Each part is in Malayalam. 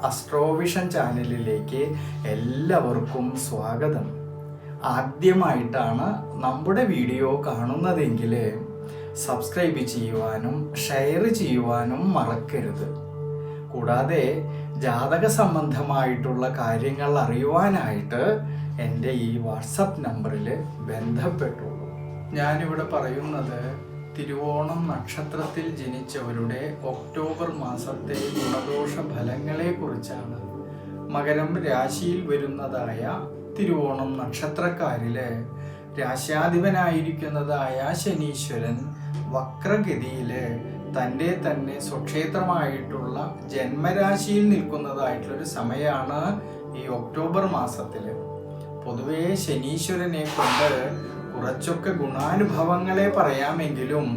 അസ്ട്രോവിഷൻ ചാനലിലേക്ക് എല്ലാവർക്കും സ്വാഗതം. ആദ്യമായിട്ടാണ് നമ്മുടെ വീഡിയോ കാണുന്നതെങ്കിൽ സബ്സ്ക്രൈബ് ചെയ്യുവാനും ഷെയർ ചെയ്യുവാനും മറക്കരുത്. കൂടാതെ ജാതക സംബന്ധമായിട്ടുള്ള കാര്യങ്ങൾ അറിയുവാനായിട്ട് എൻ്റെ ഈ വാട്സപ്പ് നമ്പറിൽ ബന്ധപ്പെട്ടുള്ളൂ. ഞാനിവിടെ പറയുന്നത് തിരുവോണം നക്ഷത്രത്തിൽ ജനിച്ചവരുടെ ഒക്ടോബർ മാസത്തെ ഗുണദോഷ ഫലങ്ങളെ കുറിച്ചാണ്. മകരം രാശിയിൽ വരുന്നതായ തിരുവോണം നക്ഷത്രക്കാരിലെ രാശ്യാധിപനായിരിക്കുന്നതായ ശനീശ്വരൻ വക്രഗതിയിൽ തൻ്റെ തന്നെ സ്വക്ഷേത്രമായിട്ടുള്ള ജന്മരാശിയിൽ നിൽക്കുന്നതായിട്ടുള്ളൊരു സമയമാണ് ഈ ഒക്ടോബർ മാസത്തിൽ. പൊതുവേ ശനീശ്വരനെ കൊണ്ട് കുറച്ചൊക്കെ ഗുണാനുഭവങ്ങളെ പറയാമെങ്കിലും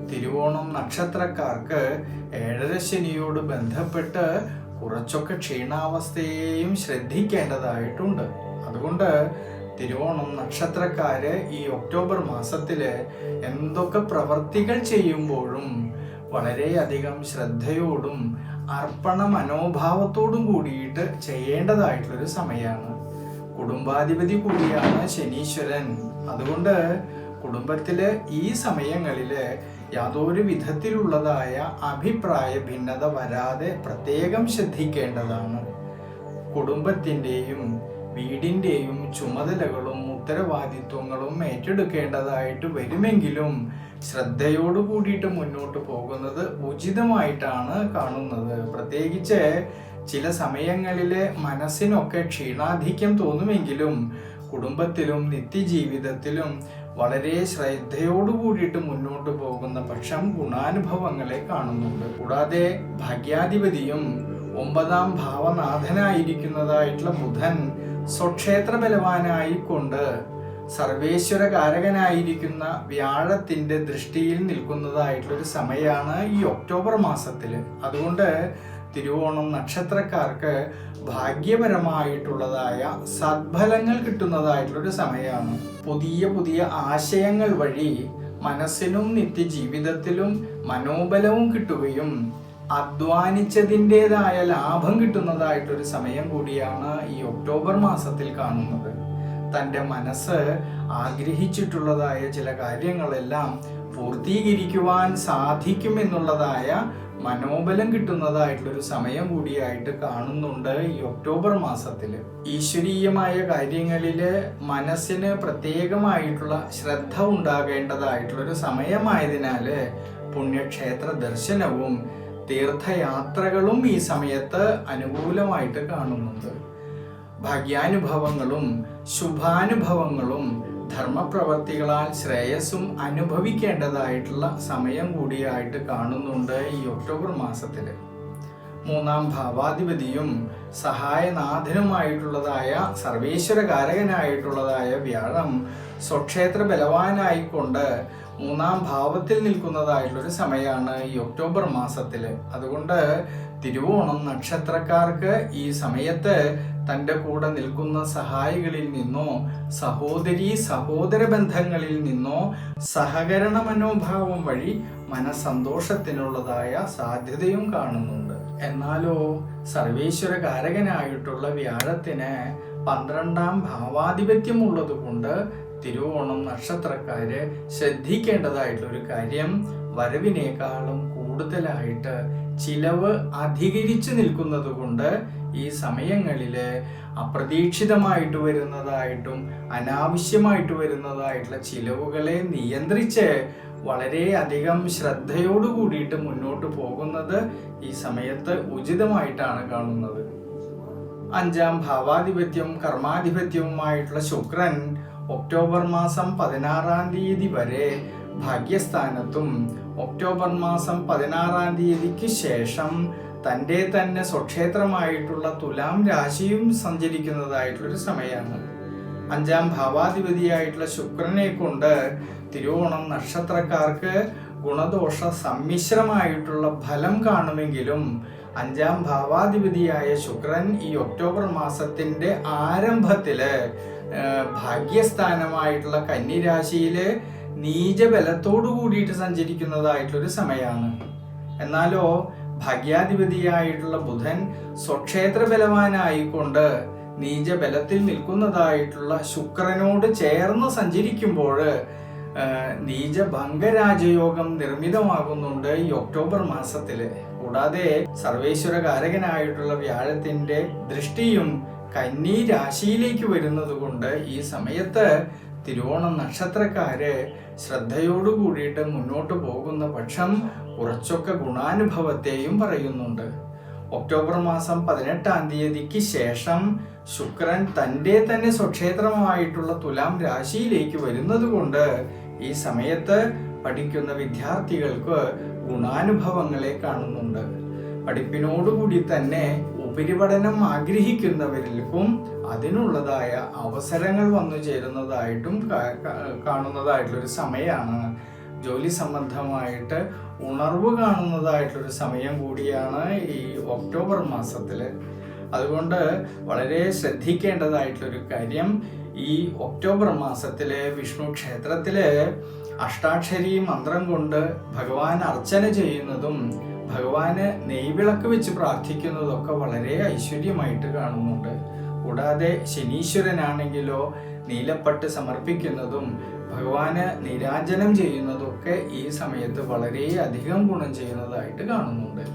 തിരുവോണം നക്ഷത്രക്കാർക്ക് ഏഴരശനിയോട് ബന്ധപ്പെട്ട് കുറച്ചൊക്കെ ക്ഷീണാവസ്ഥയെയും ശ്രദ്ധിക്കേണ്ടതായിട്ടുണ്ട്. അതുകൊണ്ട് തിരുവോണം നക്ഷത്രക്കാര് ഈ ഒക്ടോബർ മാസത്തില് എന്തൊക്കെ പ്രവർത്തികൾ ചെയ്യുമ്പോഴും വളരെയധികം ശ്രദ്ധയോടും അർപ്പണ മനോഭാവത്തോടും കൂടിയിട്ട് ചെയ്യേണ്ടതായിട്ടുള്ളൊരു സമയമാണ്. കുടുംബാധിപതി കൂടിയാണ് ശനീശ്വരൻ. അതുകൊണ്ട് കുടുംബത്തില് ഈ സമയങ്ങളില് യാതൊരു വിധത്തിലുള്ളതായ അഭിപ്രായ ഭിന്നത വരാതെ പ്രത്യേകം ശ്രദ്ധിക്കേണ്ടതാണ്. കുടുംബത്തിൻ്റെയും വീടിൻ്റെയും ചുമതലകളും ഉത്തരവാദിത്വങ്ങളും ഏറ്റെടുക്കേണ്ടതായിട്ട് വരുമെങ്കിലും ശ്രദ്ധയോടു കൂടിയിട്ട് മുന്നോട്ട് പോകുന്നത് ഉചിതമായിട്ടാണ് കാണുന്നത്. പ്രത്യേകിച്ച് ചില സമയങ്ങളിൽ മനസ്സിനൊക്കെ ക്ഷീണാധിക്യം തോന്നുമെങ്കിലും കുടുംബത്തിലും നിത്യജീവിതത്തിലും വളരെ ശ്രദ്ധയോടു കൂടിയിട്ട് മുന്നോട്ട് പോകുന്ന പക്ഷം ഗുണാനുഭവങ്ങളെ കാണുന്നുണ്ട്. കൂടാതെ ഭാഗ്യാധിപതിയും 9ാം ഭാവനാഥനായിരിക്കുന്നതായിട്ടുള്ള ബുധൻ സ്വക്ഷേത്ര ബലവാനായിക്കൊണ്ട് സർവേശ്വരകാരകനായിരിക്കുന്ന വ്യാഴത്തിന്റെ ദൃഷ്ടിയിൽ നിൽക്കുന്നതായിട്ടുള്ളൊരു സമയമാണ് ഈ ഒക്ടോബർ മാസത്തിൽ. അതുകൊണ്ട് തിരുവോണം നക്ഷത്രക്കാർക്ക് ഭാഗ്യപരമായിട്ടുള്ളതായ സദ്ഫലങ്ങൾ കിട്ടുന്നതായിട്ടുള്ളൊരു സമയമാണ്. പുതിയ പുതിയ ആശയങ്ങൾ വഴി മനസ്സിനും നിത്യജീവിതത്തിലും മനോബലവും കിട്ടുകയും അധ്വാനിച്ചതിൻ്റെതായ ലാഭം കിട്ടുന്നതായിട്ടൊരു സമയം കൂടിയാണ് ഈ ഒക്ടോബർ മാസത്തിൽ കാണുന്നത്. തൻ്റെ മനസ്സ് ആഗ്രഹിച്ചിട്ടുള്ളതായ ചില കാര്യങ്ങളെല്ലാം പൂർത്തീകരിക്കുവാൻ സാധിക്കുമെന്നുള്ളതായ മനോബലം കിട്ടുന്നതായിട്ടുള്ളൊരു സമയം കൂടിയായിട്ട് കാണുന്നുണ്ട് ഈ ഒക്ടോബർ മാസത്തിൽ. ഈശ്വരീയമായ കാര്യങ്ങളില് മനസ്സിന് പ്രത്യേകമായിട്ടുള്ള ശ്രദ്ധ ഉണ്ടാകേണ്ടതായിട്ടുള്ളൊരു സമയമായതിനാല് പുണ്യക്ഷേത്ര ദർശനവും തീർത്ഥയാത്രകളും ഈ സമയത്ത് അനുകൂലമായിട്ട് കാണുന്നുണ്ട്. ഭാഗ്യാനുഭവങ്ങളും ശുഭാനുഭവങ്ങളും ധർമ്മപ്രവർത്തികളാൽ ശ്രേയസ്സും അനുഭവിക്കേണ്ടതായിട്ടുള്ള സമയം കൂടിയായിട്ട് കാണുന്നുണ്ട് ഈ ഒക്ടോബർ മാസത്തിൽ. 3ാം ഭാവാധിപതിയും സഹായനാഥനുമായിട്ടുള്ളതായ സർവേശ്വരകാരകനായിട്ടുള്ളതായ വ്യാഴം സ്വക്ഷേത്ര ബലവാനായിക്കൊണ്ട് 3ാം ഭാവത്തിൽ നിൽക്കുന്നതായിട്ടുള്ളൊരു സമയമാണ് ഈ ഒക്ടോബർ മാസത്തിൽ. അതുകൊണ്ട് തിരുവോണം നക്ഷത്രക്കാർക്ക് ഈ സമയത്ത് തൻ്റെ കൂടെ നിൽക്കുന്ന സഹായികളിൽ നിന്നോ സഹോദര ബന്ധങ്ങളിൽ നിന്നോ സഹകരണ മനോഭാവം വഴി മനസ്സന്തോഷത്തിനുള്ളതായ സാധ്യതയും കാണുന്നുണ്ട്. എന്നാലോ സർവേശ്വരകാരകനായിട്ടുള്ള വ്യാഴത്തിന് 12ാം ഭാവാധിപത്യം ഉള്ളത് കൊണ്ട് തിരുവോണം നക്ഷത്രക്കാര് ശ്രദ്ധിക്കേണ്ടതായിട്ടുള്ളൊരു കാര്യം വരവിനേക്കാളും കൂടുതലായിട്ട് ചിലവ് അധികരിച്ചു നിൽക്കുന്നത് കൊണ്ട് ഈ സമയങ്ങളില് അപ്രതീക്ഷിതമായിട്ട് വരുന്നതായിട്ടും അനാവശ്യമായിട്ട് വരുന്നതായിട്ടുള്ള ചിലവുകളെ നിയന്ത്രിച്ച് വളരെയധികം ശ്രദ്ധയോടു കൂടിയിട്ട് മുന്നോട്ട് പോകുന്നത് ഈ സമയത്ത് ഉചിതമായിട്ടാണ് കാണുന്നത്. 5ാം ഭാവാധിപത്യവും കർമാധിപത്യവുമായിട്ടുള്ള ശുക്രൻ ഒക്ടോബർ മാസം 16ാം തീയതി വരെ ഭാഗ്യസ്ഥാനത്തും ഒക്ടോബർ മാസം 16ാം തീയതിക്ക് ശേഷം തൻ്റെ തന്നെ സ്വക്ഷേത്രമായിട്ടുള്ള തുലാം രാശിയും സഞ്ചരിക്കുന്നതായിട്ടുള്ളൊരു സമയമാണ്. 5ാം ഭാവാധിപതിയായിട്ടുള്ള ശുക്രനെ കൊണ്ട് തിരുവോണം നക്ഷത്രക്കാർക്ക് ഗുണദോഷ സമ്മിശ്രമായിട്ടുള്ള ഫലം കാണുമെങ്കിലും 5ാം ഭാവാധിപതിയായ ശുക്രൻ ഈ ഒക്ടോബർ മാസത്തിന്റെ ആരംഭത്തില് ഭാഗ്യസ്ഥാനമായിട്ടുള്ള കന്നിരാശിയില് നീചബലത്തോടു കൂടിയിട്ട് സഞ്ചരിക്കുന്നതായിട്ടുള്ളൊരു സമയമാണ്. എന്നാലോ ഭാഗ്യാധിപതിയായിട്ടുള്ള ബുധൻ സ്വക്ഷേത്ര ബലവാനായിക്കൊണ്ട് നീചബലത്തിൽ നിൽക്കുന്നതായിട്ടുള്ള ശുക്രനോട് ചേർന്ന് സഞ്ചരിക്കുമ്പോൾ നീചഭംഗരാജയോഗം നിർമ്മിതമാകുന്നുണ്ട് ഈ ഒക്ടോബർ മാസത്തില്. കൂടാതെ സർവേശ്വരകാരകനായിട്ടുള്ള വ്യാഴത്തിന്റെ ദൃഷ്ടിയും കന്നി രാശിയിലേക്ക് വരുന്നത് കൊണ്ട് ഈ സമയത്ത് തിരുവോണം നക്ഷത്രക്കാര് ശ്രദ്ധയോടു കൂടിയിട്ട് മുന്നോട്ട് പോകുന്ന പക്ഷം കുറച്ചൊക്കെ ഗുണാനുഭവത്തെയും പറയുന്നുണ്ട്. ഒക്ടോബർ മാസം 18-ാം തീയതിക്ക് ശേഷം ശുക്രൻ തൻ്റെ തന്നെ സ്വക്ഷേത്രമായിട്ടുള്ള തുലാം രാശിയിലേക്ക് വരുന്നത് കൊണ്ട് ഈ സമയത്ത് പഠിക്കുന്ന വിദ്യാർത്ഥികൾക്ക് ഗുണാനുഭവങ്ങളെ കാണുന്നുണ്ട്. പഠിപ്പിനോടുകൂടി തന്നെ ഉപരിപഠനം ആഗ്രഹിക്കുന്നവർക്കും അതിനുള്ളതായ അവസരങ്ങൾ വന്നു ചേരുന്നതായിട്ടും കാണുന്നതായിട്ടുള്ളൊരു സമയമാണ്. ജോലി സംബന്ധമായിട്ട് ഉണർവ് കാണുന്നതായിട്ടൊരു സമയം കൂടിയാണ് ഈ ഒക്ടോബർ മാസത്തിൽ. അതുകൊണ്ട് വളരെ ശ്രദ്ധിക്കേണ്ടതായിട്ടുള്ളൊരു കാര്യം, ഈ ഒക്ടോബർ മാസത്തിൽ വിഷ്ണു ക്ഷേത്രത്തിൽ അഷ്ടാക്ഷരി മന്ത്രം കൊണ്ട് ഭഗവാൻ അർച്ചന ചെയ്യുന്നതും ഭഗവാന് നെയ്വിളക്ക് വെച്ച് പ്രാർത്ഥിക്കുന്നതൊക്കെ വളരെ ഐശ്വര്യമായിട്ട് കാണുന്നുണ്ട്. കൂടാതെ ശനീശ്വരനാണെങ്കിലോ നീലപ്പട്ട് സമർപ്പിക്കുന്നതും ഭഗവാന് നീരാജനം ചെയ്യുന്നതൊക്കെ ഈ സമയത്ത് വളരെയധികം ഗുണം ചെയ്യുന്നതായിട്ട് കാണുന്നുണ്ട്.